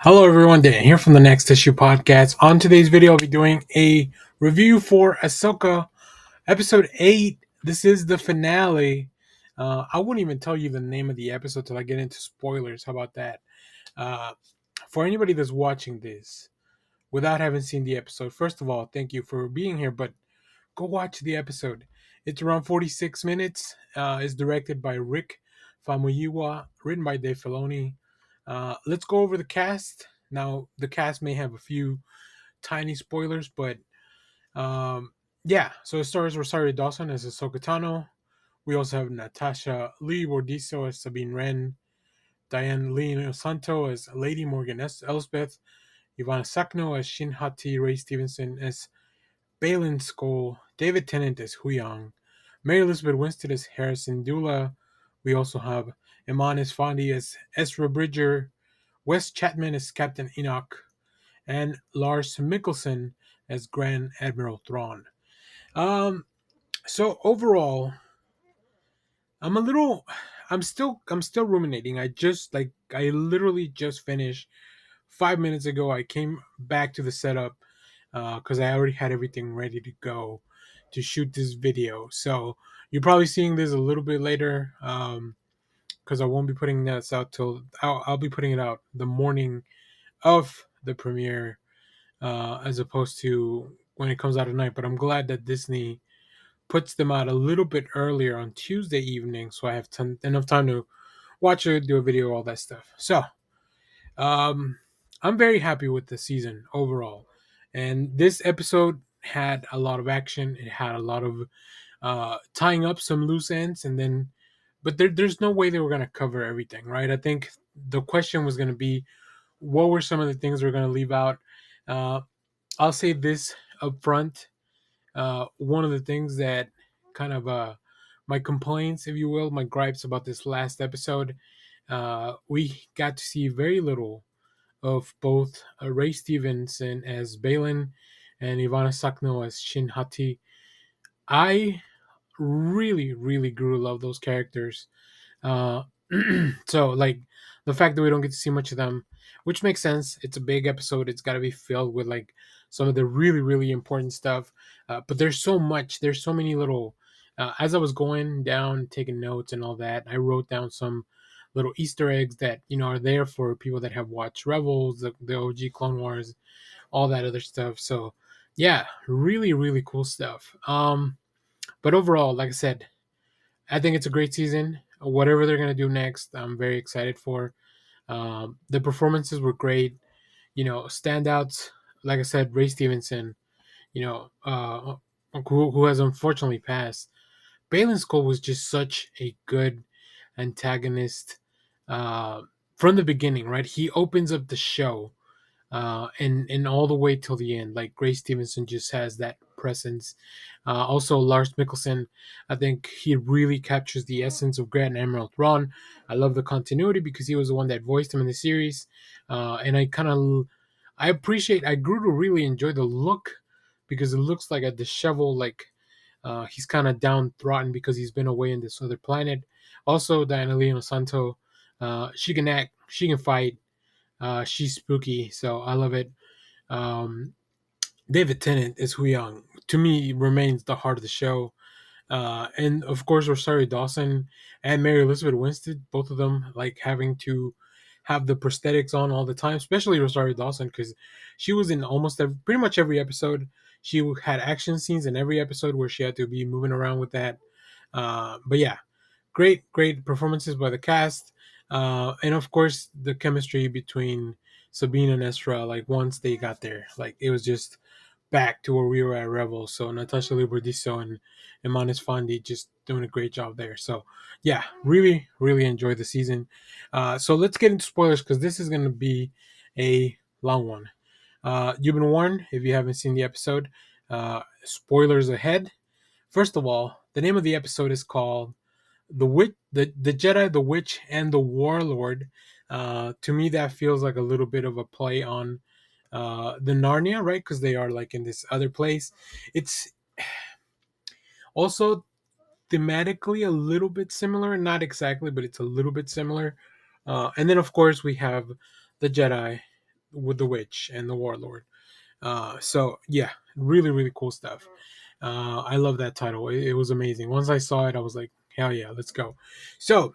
Hello everyone, Dan here from the Next Issue Podcast. On today's video, I'll be doing a review for Ahsoka Episode 8. This is the finale. I wouldn't even tell you the name of the episode till I get into spoilers. How about that? Uh, for anybody that's watching this without having seen the episode, first of all, thank you for being here, but go watch the episode. It's around 46 minutes. It's directed by Rick Famuyiwa, written by Dave Filoni. Let's go over the cast. Now, the cast may have a few tiny spoilers, but yeah. So it stars Rosario Dawson as Ahsoka Tano. We also have Natasha Lee Bordiso as Sabine Wren, Diane Lee Santo as Lady Morgan Elsbeth, Ivana Sakno as Shin Hati, Ray Stevenson as Balin Skoll, David Tennant as Huyang, Mary Elizabeth Winstead as Harrison Dula. We also have Iman Esfandi as Ezra Bridger, Wes Chapman as Captain Enoch, and Lars Mikkelsen as Grand Admiral Thrawn. Um, so overall, I'm a little, I'm still ruminating. I literally just finished 5 minutes ago. I came back to the setup because I already had everything ready to go to shoot this video. So you're probably seeing this a little bit later because I won't be putting this out till I'll be putting it out the morning of the premiere as opposed to when it comes out at night. But I'm glad that Disney puts them out a little bit earlier on Tuesday evening, so I have enough time to watch it, do a video, all that stuff. So um, I'm very happy with the season overall, and this episode had a lot of action. It had a lot of tying up some loose ends, and then, but there's no way they were gonna cover everything, right? I think the question was gonna be, what were some of the things we're gonna leave out? Uh, I'll say this up front. One of the things that kind of my complaints, if you will, my gripes about this last episode, we got to see very little of both Ray Stevenson as Balin and Ivana Sakno as Shin Hati. I really, really grew to love those characters. Uh, so, like, the fact that we don't get to see much of them, which makes sense. It's a big episode. It's got to be filled with like some of the really, really important stuff. But there's so much. There's so many little. As I was going down, taking notes and all that, I wrote down some little Easter eggs that are there for people that have watched Rebels, the OG Clone Wars, all that other stuff. So, yeah, really, really cool stuff. But overall, like I said, I think it's a great season. Whatever they're gonna do next, I'm very excited for. The performances were great. Standouts. Like I said, Ray Stevenson. You know, uh, who has unfortunately passed. Balin Skoll was just such a good antagonist uh, from the beginning. Right, he opens up the show and all the way till the end. Like Grace Stevenson just has that presence. Also, Lars Mikkelsen, I think he really captures the essence of Grand Admiral Thrawn. I love the continuity because he was the one that voiced him in the series, and I grew to really enjoy the look because it looks like a disheveled, like he's kind of downtrodden because he's been away in this other planet. Also, Diana Leon Santo, she can act, she can fight, she's spooky, so I love it. Um, David Tennant is Huyang. To me, remains the heart of the show. And of course, Rosario Dawson and Mary Elizabeth Winstead, both of them like having to have the prosthetics on all the time, especially Rosario Dawson because she was in pretty much every episode. She had action scenes in every episode where she had to be moving around with that. But yeah, great performances by the cast, and of course the chemistry between Sabine and Ezra. Like once they got there, like it was just back to where we were at Rebels. So Natasha Libordiso and Imanis Fandi just doing a great job there. So yeah, really really enjoyed the season. So let's get into spoilers because this is going to be a long one. You've been warned if you haven't seen the episode. Spoilers ahead. First of all, the name of the episode is called the Jedi, the Witch, and the Warlord. To me, that feels like a little bit of a play on the Narnia, right? Because they are like in this other place. It's also thematically a little bit similar, not exactly, but it's a little bit similar. And then, of course, we have the Jedi, with the witch and the warlord. So yeah, really really cool stuff. I love that title. It was amazing. Once I saw it, I was like, hell yeah, let's go. So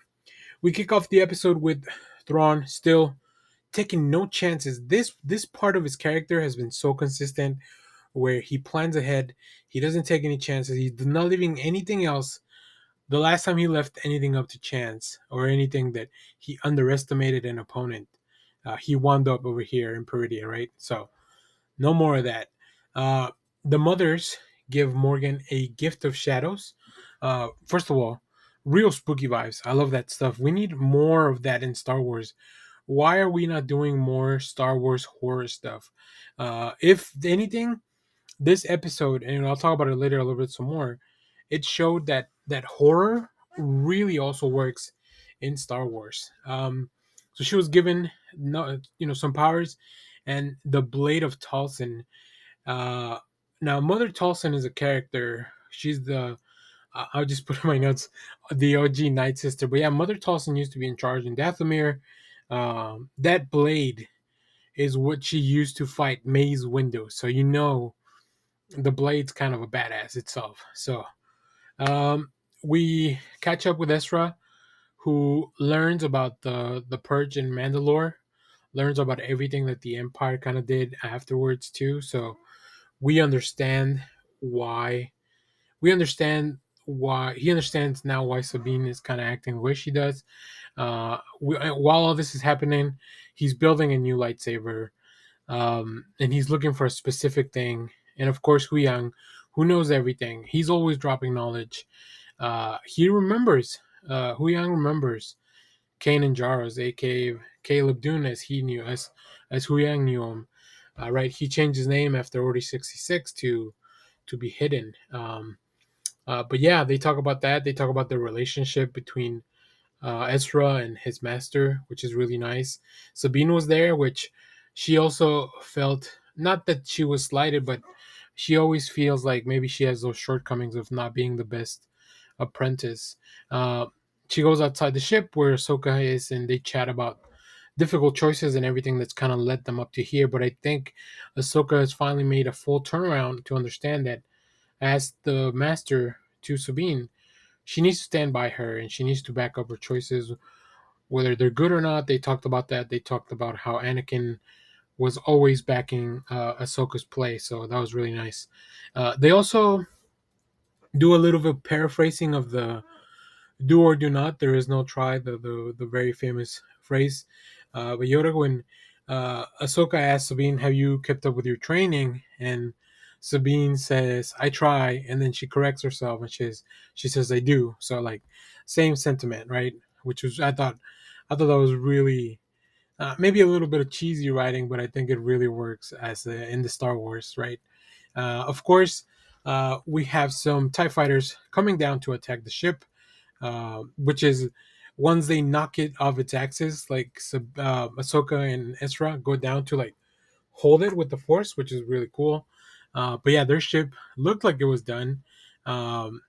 we kick off the episode with Thrawn still taking no chances. This part of his character has been so consistent, where he plans ahead. He doesn't take any chances. He's not leaving anything else. The last time he left anything up to chance or anything that he underestimated an opponent, he wound up over here in Peridia, right? So no more of that. Uh, the mothers give Morgan a gift of shadows. First of all, real spooky vibes. I love that stuff. We need more of that in Star Wars. Why are we not doing more Star Wars horror stuff? If anything, this episode, and I'll talk about it later a little bit some more, it showed that horror really also works in Star Wars. So she was given no, some powers, and the Blade of Talson. uh, Now, Mother Tolson is a character. She's the I'll just put in my notes, the OG Night Sister. But yeah, Mother Tolson used to be in charge in Dathomir. That blade is what she used to fight Maze Windu. So the blade's kind of a badass itself. So we catch up with Ezra, who learns about the purge in Mandalore, learns about everything that the Empire kind of did afterwards too. So we understand why we understand why he understands now why Sabine is kind of acting the way she does. While all this is happening, he's building a new lightsaber, and he's looking for a specific thing. And of course, Hu Yang, who knows everything, he's always dropping knowledge. He remembers. Hu Yang remembers Kanan Jarrus, aka Caleb Dune, as he knew, as Hu Yang knew him. Right, he changed his name after Order 66 to be hidden. But yeah, they talk about that. They talk about the relationship between Ezra and his master, which is really nice. Sabine was there, which she also felt, not that she was slighted, but she always feels like maybe she has those shortcomings of not being the best apprentice. Uh, she goes outside the ship where Ahsoka is, and they chat about difficult choices and everything that's kind of led them up to here. But I think Ahsoka has finally made a full turnaround to understand that as the master to Sabine, she needs to stand by her and she needs to back up her choices, whether they're good or not. They talked about that. They talked about how Anakin was always backing Ahsoka's play, so that was really nice. They also do a little bit of paraphrasing of the "do or do not." There is no try. The very famous phrase. But Yoda, when Ahsoka asks Sabine, "Have you kept up with your training?" and Sabine says, "I try," and then she corrects herself and she says, "I do." So like, same sentiment, right? Which was I thought that was really maybe a little bit of cheesy writing, but I think it really works as in the Star Wars, right? Of course, we have some TIE fighters coming down to attack the ship, which is once they knock it off its axis, like Ahsoka and Ezra go down to like hold it with the Force, which is really cool. But yeah, their ship looked like it was done, um,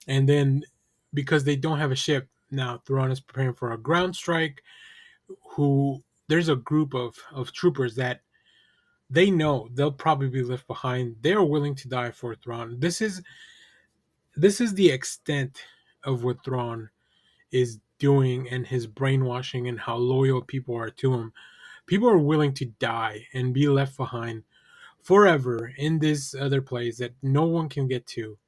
and then because they don't have a ship now, Thrawn is preparing for a ground strike. Who There's a group of troopers that they know they'll probably be left behind. They're willing to die for Thrawn. This is the extent of what Thrawn is doing and his brainwashing and how loyal people are to him. People are willing to die and be left behind forever in this other place that no one can get to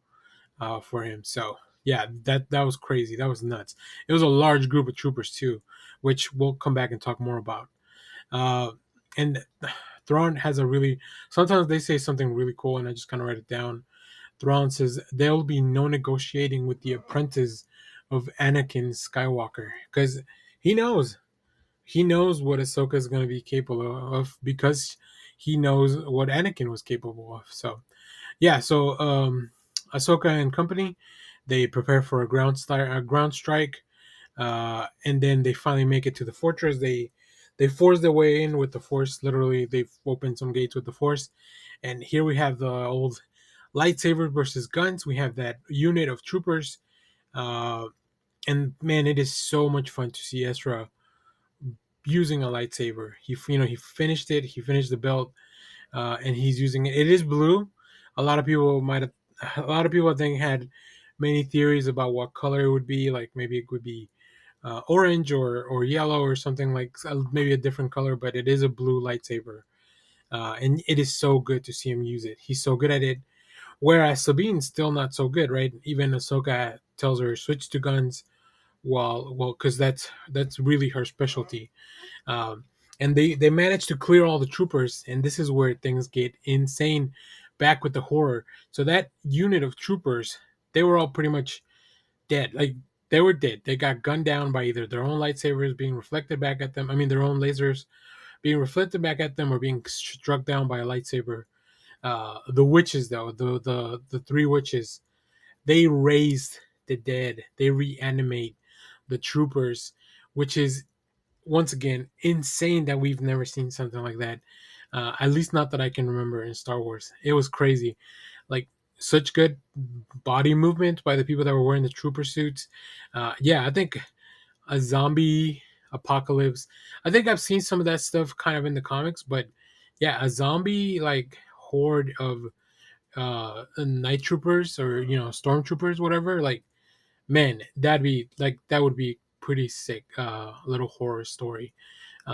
for him. So yeah, that was crazy. That was nuts. It was a large group of troopers too, which we'll come back and talk more about. Uh, and Thrawn has a really. Sometimes they say something really cool, and I just kind of write it down. Thrawn says there will be no negotiating with the apprentice of Anakin Skywalker because he knows he knows what Ahsoka is going to be capable of because he knows what Anakin was capable of. So yeah, so Ahsoka and company, they prepare for a ground strike, and then they finally make it to the fortress. They force their way in with the Force. Literally, they've opened some gates with the Force, and here we have the old lightsabers versus guns. We have that unit of troopers, uh, and man, it is so much fun to see Ezra using a lightsaber. He finished it. He finished the belt, and he's using it. It is blue. A lot of people might have. A lot of people I think had many theories about what color it would be. Like maybe it would be orange or yellow or something like maybe a different color. But it is a blue lightsaber, and it is so good to see him use it. He's so good at it. Whereas Sabine's still not so good, right? Even Ahsoka tells her switch to guns. Well, because that's really her specialty. Um, and they managed to clear all the troopers, and this is where things get insane. Back with the horror, so that unit of troopers, they were all pretty much dead. Like they were dead. They got gunned down by either their own lightsabers being reflected back at them. I mean, their own lasers being reflected back at them, or being struck down by a lightsaber. The witches, though, the three witches, they raised the dead. They reanimate the troopers, which is once again insane that we've never seen something like that. At least not that I can remember in Star Wars. It was crazy, like such good body movement by the people that were wearing the trooper suits. Yeah, I think a zombie apocalypse. I think I've seen some of that stuff kind of in the comics, but yeah, a zombie like horde of night troopers or stormtroopers, whatever. Like, man, that would be pretty sick. Little horror story.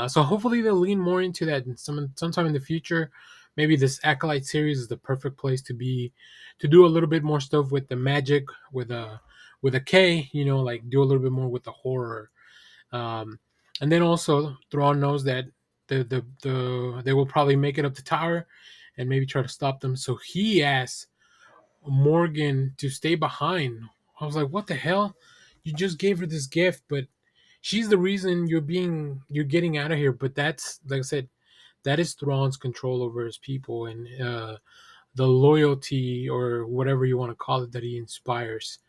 So hopefully they'll lean more into that sometime in the future. Maybe this Acolyte series is the perfect place to be, to do a little bit more stuff with the magic, with a K. Like do a little bit more with the horror. Um, and then also Thrawn knows that they will probably make it up to Tower, and maybe try to stop them. So he asks Morgan to stay behind. I was like, what the hell? You just gave her this gift, but she's the reason you're getting out of here. But that's, like I said, that is Thrawn's control over his people, and the loyalty or whatever you want to call it that he inspires.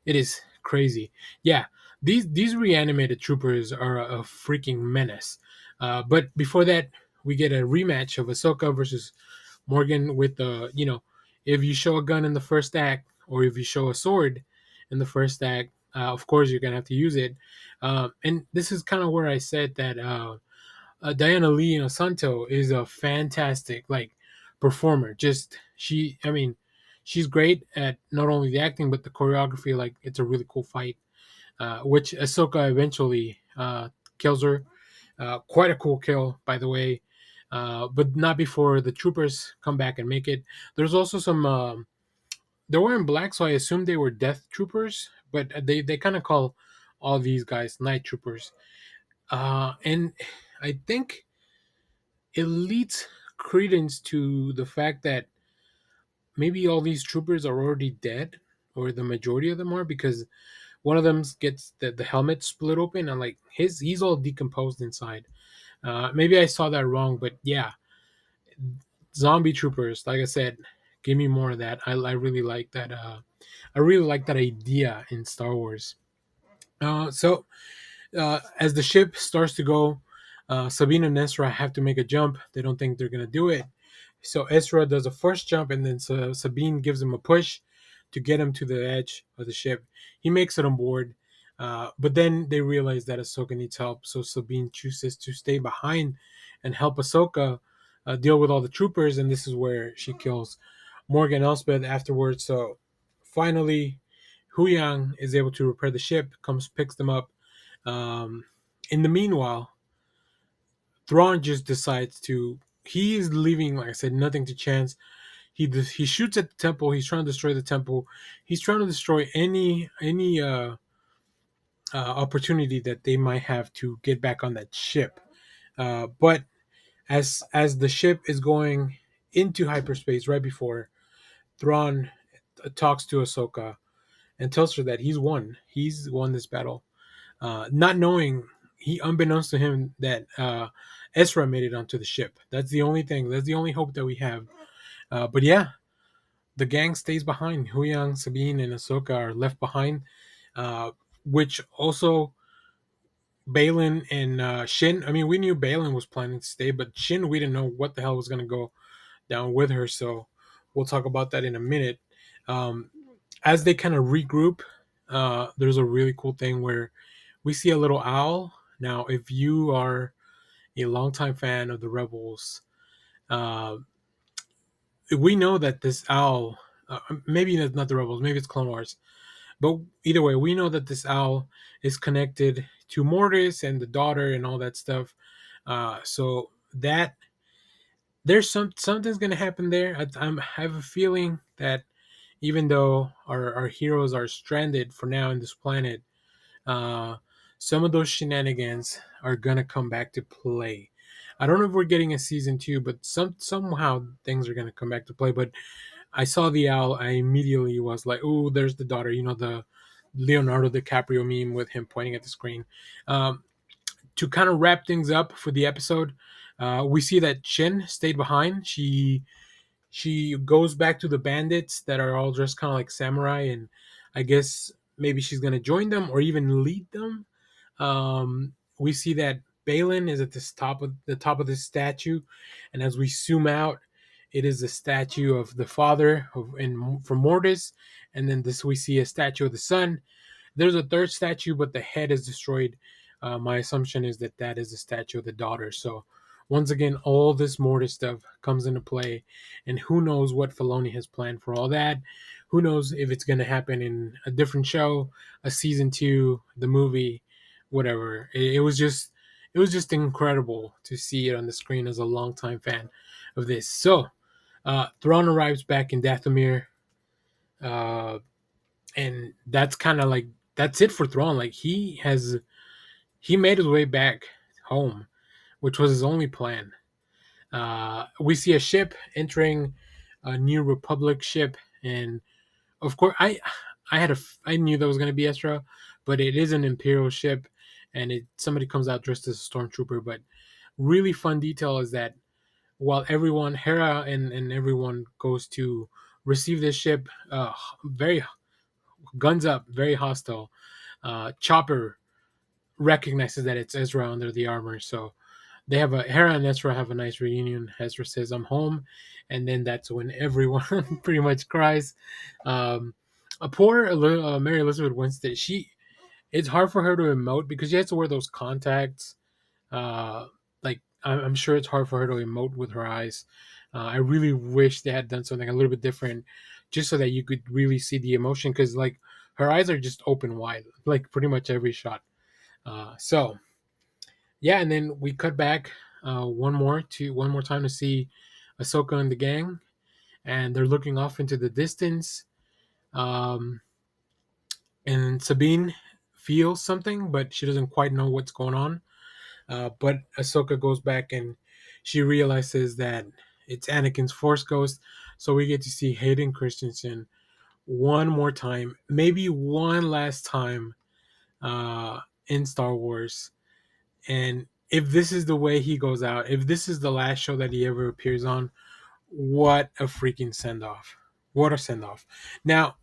It is crazy. Yeah, these reanimated troopers are a freaking menace. But before that, we get a rematch of Ahsoka versus Morgan with if you show a gun in the first act, or if you show a sword in the first act, of course you're gonna have to use it. And this is kind of where I said that Diana Lee Santo is a fantastic performer. Just I mean, she's great at not only the acting but the choreography. Like it's a really cool fight, which Ahsoka eventually kills her. Quite a cool kill, by the way. But not before the troopers come back and make it. There's also some. They were in black, so I assumed they were Death Troopers, but they kind of call all these guys Night Troopers. And I think it leads credence to the fact that maybe all these troopers are already dead, or the majority of them are, because one of them gets the helmet split open, and like he's all decomposed inside. Maybe I saw that wrong, but yeah, zombie troopers. Like I said, give me more of that. I really like that. I really like that idea in Star Wars. So as the ship starts to go, Sabine and Ezra have to make a jump. They don't think they're gonna do it, so Ezra does a first jump, and then Sabine gives him a push to get him to the edge of the ship. He makes it on board, but then they realize that Ahsoka needs help, so Sabine chooses to stay behind and help Ahsoka deal with all the troopers, and this is where she kills Morgan Elspeth afterwards. So finally, Huyang is able to repair the ship, comes, picks them up. Um, in the meanwhile, Thrawn just decides to. He is leaving, like I said, nothing to chance. He shoots at the temple. He's trying to destroy the temple. He's trying to destroy any opportunity that they might have to get back on that ship. But as the ship is going into hyperspace, right before Thrawn talks to Ahsoka and tells her that he's won. He's won this battle, not knowing unbeknownst to him that Ezra made it onto the ship. That's the only thing. That's the only hope that we have. But yeah, the gang stays behind. Huyang, Sabine, and Ahsoka are left behind, uh, which also Balin and Shin. I mean, we knew Balin was planning to stay, but Shin, we didn't know what the hell was going to go down with her. So we'll talk about that in a minute. Um, as they kind of regroup, there's a really cool thing where we see a little owl. Now, if you are a longtime fan of the Rebels, uh, we know that this owl, maybe it's not the Rebels, maybe it's Clone Wars, but either way, we know that this owl is connected to Mortis and the daughter and all that stuff. So that there's something's gonna happen there. I have a feeling that even though our heroes are stranded for now in this planet, uh, some of those shenanigans are gonna come back to play. I don't know if we're getting a season two, but somehow things are gonna come back to play. But I saw the owl, I immediately was like, "Oh, there's the daughter." You know, the Leonardo DiCaprio meme with him pointing at the screen. Um, to kind of wrap things up for the episode, we see that Chin stayed behind. She goes back to the bandits that are all dressed kind of like samurai, and I guess maybe she's gonna join them or even lead them. We see that Balin is at the top of this statue, and as we zoom out, it is a statue of the father from Mortis, and then this we see a statue of the son. There's a third statue, but the head is destroyed. My assumption is that that is the statue of the daughter. So once again, all this Mortis stuff comes into play, and who knows what Filoni has planned for all that. Who knows if it's going to happen in a different show, a season two, the movie, whatever. It was just incredible to see it on the screen as a longtime fan of this. So Thrawn arrives back in Dathomir, uh, and that's kind of like that's it for Thrawn. Like he made his way back home, which was his only plan. We see a ship entering a New Republic ship, and of course, I knew that was going to be Ezra, but it is an Imperial ship, and somebody comes out dressed as a stormtrooper. But really fun detail is that while everyone, Hera and everyone goes to receive this ship, very guns up, very hostile. Chopper recognizes that it's Ezra under the armor, so they have a Hera and Ezra have a nice reunion. Ezra says, "I'm home," and then that's when everyone pretty much cries. A poor Mary Elizabeth Winstead. It's hard for her to emote because she has to wear those contacts. Like I'm sure it's hard for her to emote with her eyes. I really wish they had done something a little bit different, just so that you could really see the emotion. Because like her eyes are just open wide, like pretty much every shot. So yeah, and then we cut back one more time to see Ahsoka and the gang, and they're looking off into the distance. Um, and Sabine feels something, but she doesn't quite know what's going on. But Ahsoka goes back and she realizes that it's Anakin's Force Ghost. So we get to see Hayden Christensen one more time, maybe one last time in Star Wars. And if this is the way he goes out, if this is the last show that he ever appears on, what a freaking send off! What a send off! Now,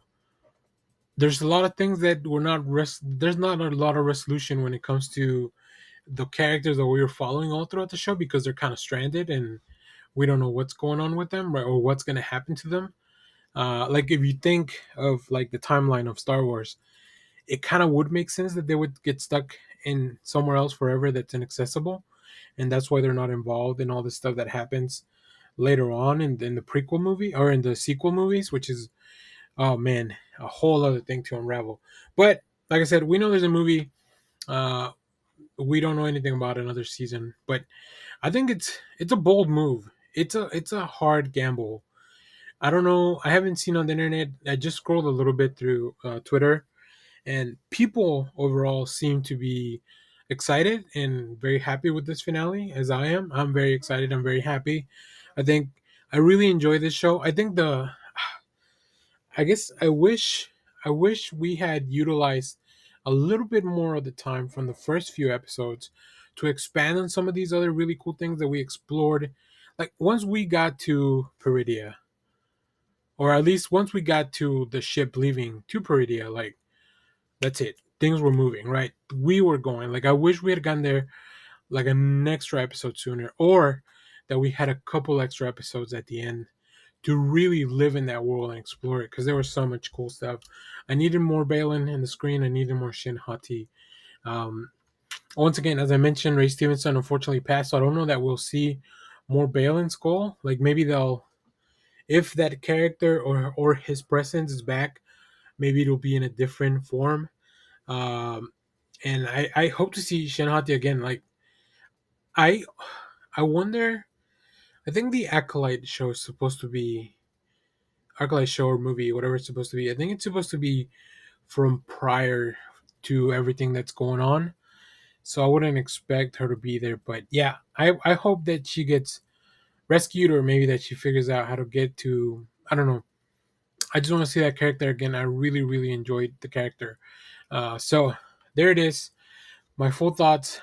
there's a lot of things that there's not a lot of resolution when it comes to the characters that we were following all throughout the show because they're kind of stranded and we don't know what's going on with them, right, or what's going to happen to them. Like if you think of like the timeline of Star Wars, it kind of would make sense that they would get stuck in somewhere else forever that's inaccessible, and that's why they're not involved in all the stuff that happens later on in the prequel movie or in the sequel movies, which is, oh man, a whole other thing to unravel. But like I said, we know there's a movie. Uh, we don't know anything about another season, but I think it's a bold move. It's a hard gamble. I don't know. I haven't seen on the internet. I just scrolled a little bit through Twitter, and people overall seem to be excited and very happy with this finale, as I am. I'm very excited. I'm very happy. I think I really enjoy this show. I think I guess I wish we had utilized a little bit more of the time from the first few episodes to expand on some of these other really cool things that we explored. Like once we got to Peridia, or at least once we got to the ship leaving to Peridia, like that's it. Things were moving, right? We were going. Like I wish we had gotten there like an extra episode sooner, or that we had a couple extra episodes at the end to really live in that world and explore it because there was so much cool stuff. I needed more Balin in the screen. I needed more Shin Hati. Um, Once again, as I mentioned, Ray Stevenson unfortunately passed, so I don't know that we'll see more Bale in Skull. Like maybe they'll, if that character or his presence is back, maybe it'll be in a different form. Um, and I hope to see Shenhati again. Like I I wonder. I think the Acolyte show is supposed to be Acolyte show or movie, whatever it's supposed to be. I think it's supposed to be from prior to everything that's going on. So I wouldn't expect her to be there. But yeah, I hope that she gets rescued, or maybe that she figures out how to get to, I don't know. I just want to see that character again. I really, really enjoyed the character. So there it is. My full thoughts.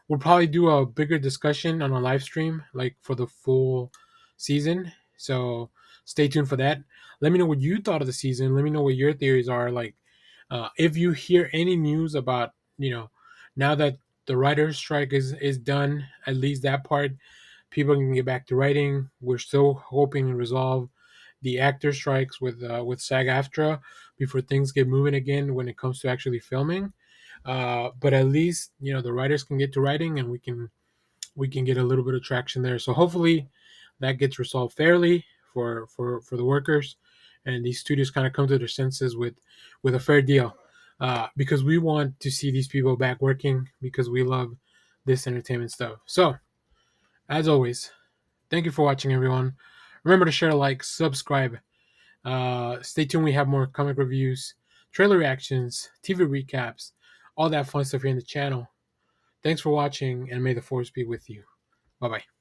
We'll probably do a bigger discussion on a live stream, like for the full season. So stay tuned for that. Let me know what you thought of the season. Let me know what your theories are. Like, if you hear any news about, now that the writer's strike is done, at least that part, people can get back to writing. We're still hoping to resolve the actor strikes with SAG-AFTRA before things get moving again when it comes to actually filming. But at least the writers can get to writing, and we can get a little bit of traction there. So hopefully that gets resolved fairly for the workers, and these studios kind of come to their senses with a fair deal. Because we want to see these people back working, because we love this entertainment stuff. So as always, thank you for watching, everyone. Remember to share, like, subscribe. Stay tuned. We have more comic reviews, trailer reactions, TV recaps, all that fun stuff here in the channel. Thanks for watching, and may the force be with you. Bye bye.